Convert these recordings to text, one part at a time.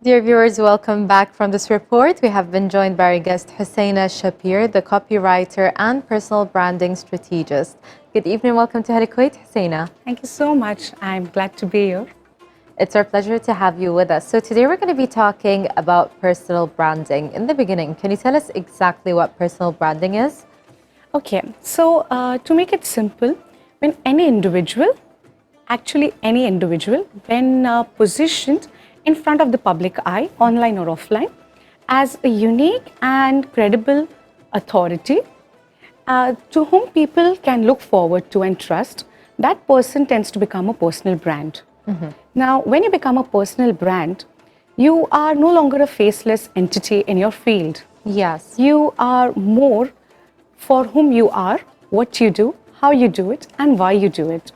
Dear viewers, welcome back from this report. We have been joined by our guest Husaina Shabbir, the copywriter and personal branding strategist. Good evening, welcome to Hala Kuwait, Husaina. Thank you so much. I'm glad to be here. It's our pleasure to have you with us. So today we're going to be talking about personal branding. In the beginning, can you tell us exactly what personal branding is? Okay, so to make it simple, when any individual, when positioned in front of the public eye, online or offline, as a unique and credible authority to whom people can look forward to and trust, that person tends to become a personal brand. Now, when you become a personal brand, you are no longer a faceless entity in your field. Yes. You are more for whom you are, what you do, how you do it, and why you do it.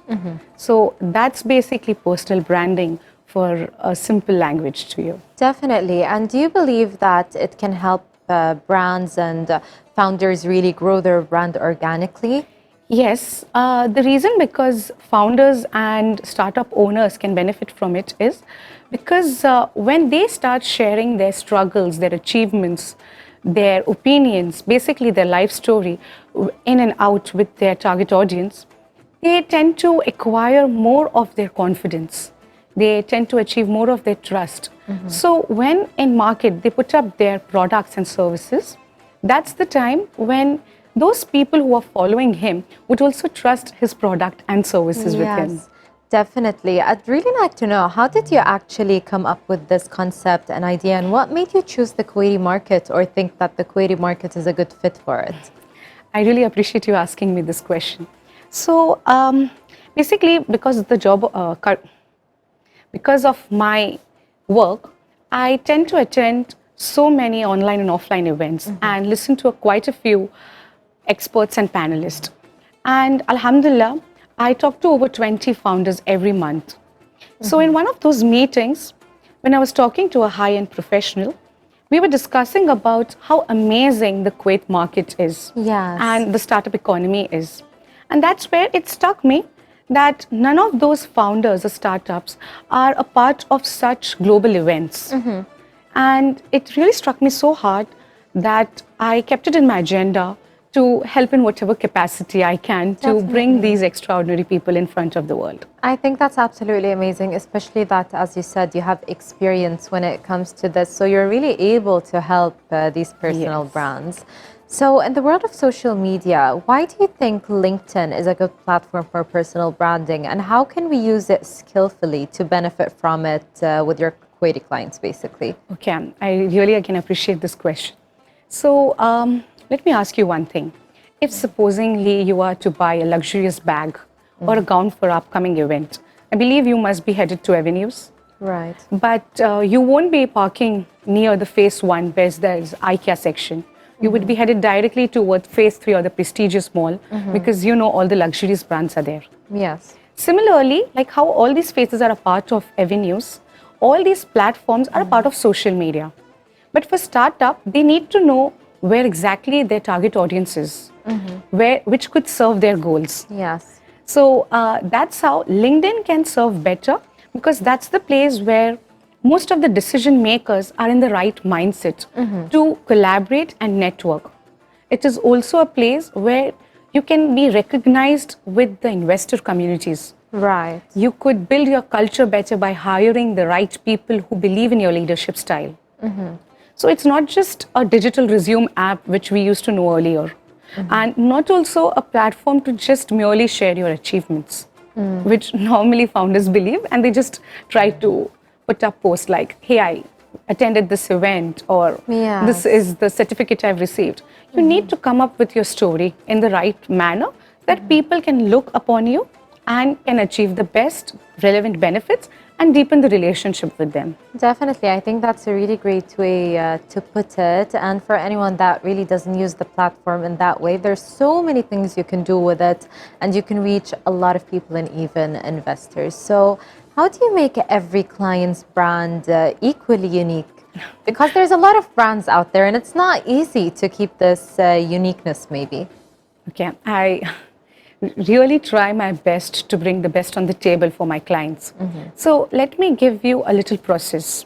So that's basically personal branding for a simple language to you. Definitely. And do you believe that it can help brands and founders really grow their brand organically? Yes, the reason because founders and startup owners can benefit from it is because when they start sharing their struggles, their achievements, their opinions, basically their life story in and out with their target audience, they tend to acquire more of their confidence. They tend to achieve more of their trust. So when in market they put up their products and services, that's the time when those people who are following him would also trust his product and services with him. Yes, definitely. I'd really like to know, how did you actually come up with this concept and idea, and what made you choose the Kuwaiti market or think that the Kuwaiti market is a good fit for it? I really appreciate you asking me this question. So basically, because of my work, I tend to attend so many online and offline events and listen to quite a few experts and panelists. And Alhamdulillah, I talk to over 20 founders every month. So in one of those meetings, when I was talking to a high-end professional, we were discussing about how amazing the Kuwait market is. Yes. And the startup economy is. And that's where it struck me that none of those founders or startups are a part of such global events. And it really struck me so hard that I kept it in my agenda to help in whatever capacity I can to bring these extraordinary people in front of the world. I think that's absolutely amazing, especially that, as you said, you have experience when it comes to this. So you're really able to help these personal brands. So in the world of social media, why do you think LinkedIn is a good platform for personal branding, and how can we use it skillfully to benefit from it with your Kuwaiti clients, basically? Okay, I really again appreciate this question. So let me ask you one thing. If supposingly you are to buy a luxurious bag or a gown for an upcoming event, I believe you must be headed to avenues. Right. But you won't be parking near the phase 1 where there's IKEA section. You would be headed directly towards phase 3 or the prestigious mall because you know all the luxurious brands are there. Yes. Similarly, like how all these phases are a part of avenues, all these platforms are a part of social media. But for startup, they need to know where exactly their target audience is, which could serve their goals. Yes. So that's how LinkedIn can serve better, because that's the place where most of the decision makers are in the right mindset to collaborate and network. It is also a place where you can be recognized with the investor communities. Right. You could build your culture better by hiring the right people who believe in your leadership style. So it's not just a digital resume app, which we used to know earlier, and not also a platform to just merely share your achievements, which normally founders believe, and they just try to put up posts like, hey, I attended this event, or this is the certificate I've received. You need to come up with your story in the right manner that people can look upon you and can achieve the best relevant benefits and deepen the relationship with them. Definitely. I think that's a really great way to put it. And for anyone that really doesn't use the platform in that way, there's so many things you can do with it, and you can reach a lot of people and even investors. So how do you make every client's brand equally unique? Because there's a lot of brands out there, and it's not easy to keep this uniqueness, maybe. Okay, I really try my best to bring the best on the table for my clients. So let me give you a little process.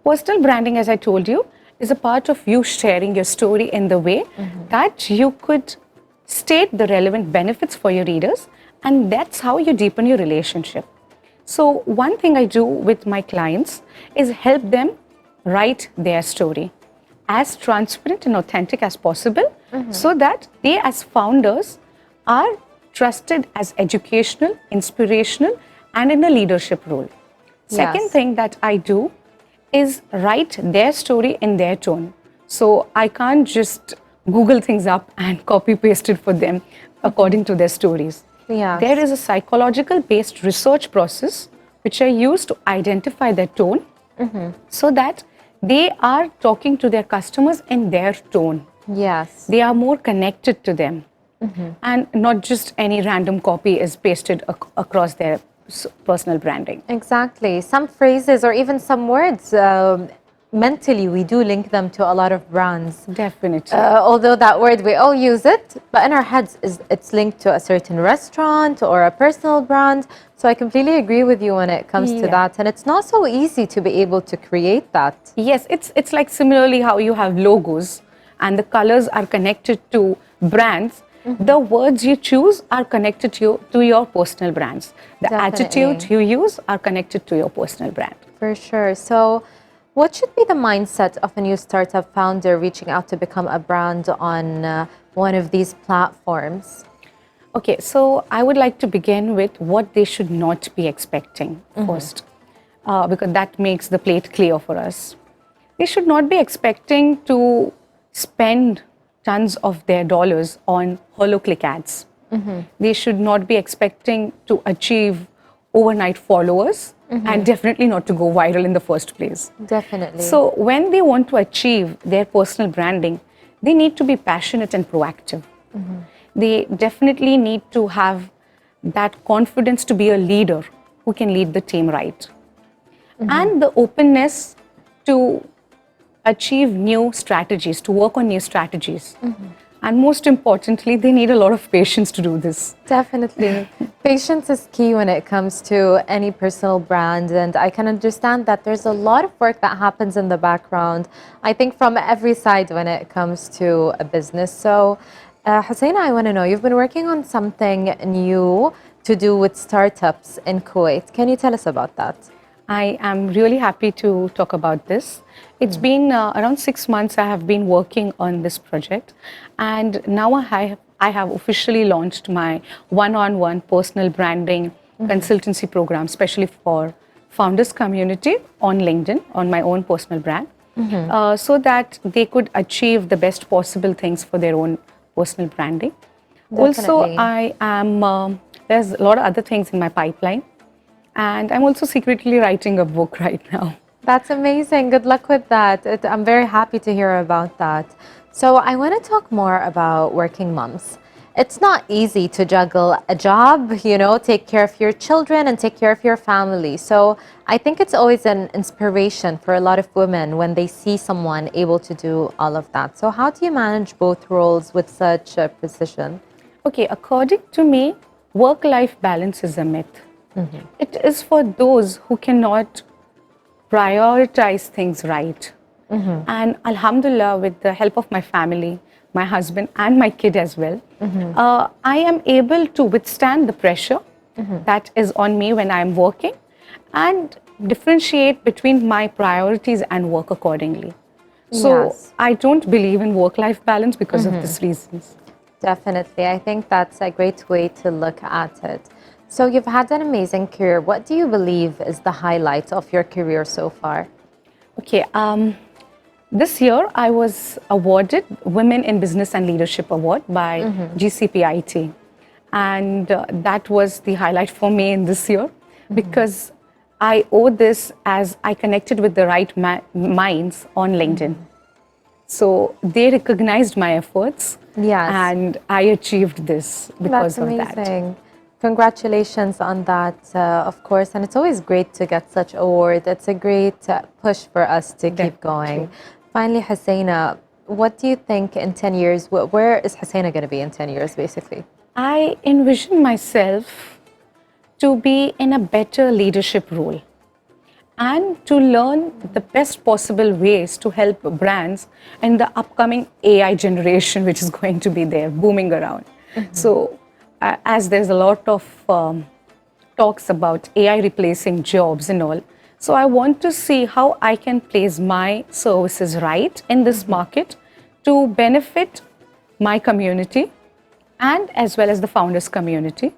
Personal branding, as I told you, is a part of you sharing your story in the way that you could state the relevant benefits for your readers, and that's how you deepen your relationship. So, one thing I do with my clients is help them write their story as transparent and authentic as possible so that they, as founders, are trusted as educational, inspirational, and in a leadership role. Second Yes. thing that I do is write their story in their tone. So I can't just Google things up and copy paste it for them according to their stories. There Yes. is a psychological based research process which I use to identify their tone so that they are talking to their customers in their tone. Yes. They are more connected to them. And not just any random copy is pasted across their personal branding. Exactly. Some phrases or even some words, mentally, we do link them to a lot of brands. Definitely. Although that word, we all use it, but in our heads, it's linked to a certain restaurant or a personal brand. So I completely agree with you when it comes to Yeah. that. And it's not so easy to be able to create that. Yes, it's like similarly how you have logos and the colors are connected to brands. The words you choose are connected to your personal brands. The Definitely. attitude you use are connected to your personal brand. For sure. So, what should be the mindset of a new startup founder reaching out to become a brand on one of these platforms? Okay, so I would like to begin with what they should not be expecting first, because that makes the plate clear for us. They should not be expecting to spend tons of their dollars on hollow-click ads. They should not be expecting to achieve overnight followers and definitely not to go viral in the first place. Definitely. So, when they want to achieve their personal branding, they need to be passionate and proactive. They definitely need to have that confidence to be a leader who can lead the team right. And the openness to achieve new strategies, to work on new strategies. And most importantly, they need a lot of patience to do this. Definitely. Patience is key when it comes to any personal brand. And I can understand that there's a lot of work that happens in the background, I think from every side when it comes to a business. So, Husaina, I want to know, you've been working on something new to do with startups in Kuwait. Can you tell us about that? I am really happy to talk about this. It's been around 6 months I have been working on this project, and now I have officially launched my one-on-one personal branding consultancy program, especially for founders community on LinkedIn, on my own personal brand, so that they could achieve the best possible things for their own personal branding. Also, Definitely. I am, there's a lot of other things in my pipeline. And I'm also secretly writing a book right now. That's amazing. Good luck with that. I'm very happy to hear about that. So, I want to talk more about working moms. It's not easy to juggle a job, take care of your children and take care of your family. So, I think it's always an inspiration for a lot of women when they see someone able to do all of that. So, how do you manage both roles with such precision? Okay, according to me, work-life balance is a myth. It is for those who cannot prioritize things right. And Alhamdulillah, with the help of my family, my husband and my kid as well, I am able to withstand the pressure that is on me when I am working and differentiate between my priorities and work accordingly. So Yes. I don't believe in work-life balance because of these reasons. Definitely. I think that's a great way to look at it. So you've had an amazing career. What do you believe is the highlight of your career so far? Okay, this year I was awarded Women in Business and Leadership Award by GCPIT. And that was the highlight for me in this year because I owe this as I connected with the right minds on LinkedIn. So they recognized my efforts Yes. and I achieved this because That's of that. amazing. Congratulations on that, of course. And it's always great to get such award. It's a great push for us to keep going. Finally, Husaina, what do you think in 10 years, where is Husaina going to be in 10 years, basically? I envision myself to be in a better leadership role and to learn the best possible ways to help brands in the upcoming AI generation, which is going to be there, booming around. So, as there's a lot of talks about AI replacing jobs and all, so I want to see how I can place my services right in this market to benefit my community and as well as the founders community.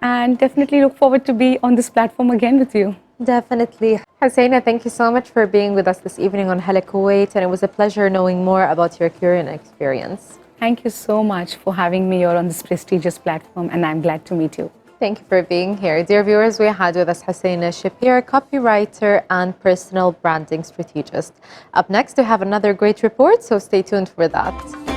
And definitely look forward to be on this platform again with you. Definitely. Husaina, thank you so much for being with us this evening on Hala Kuwait, and it was a pleasure knowing more about your career and experience. Thank you so much for having me here on this prestigious platform, and I'm glad to meet you. Thank you for being here. Dear viewers, we had with us Husaina Shabbir, copywriter and personal branding strategist. Up next, we have another great report, so stay tuned for that.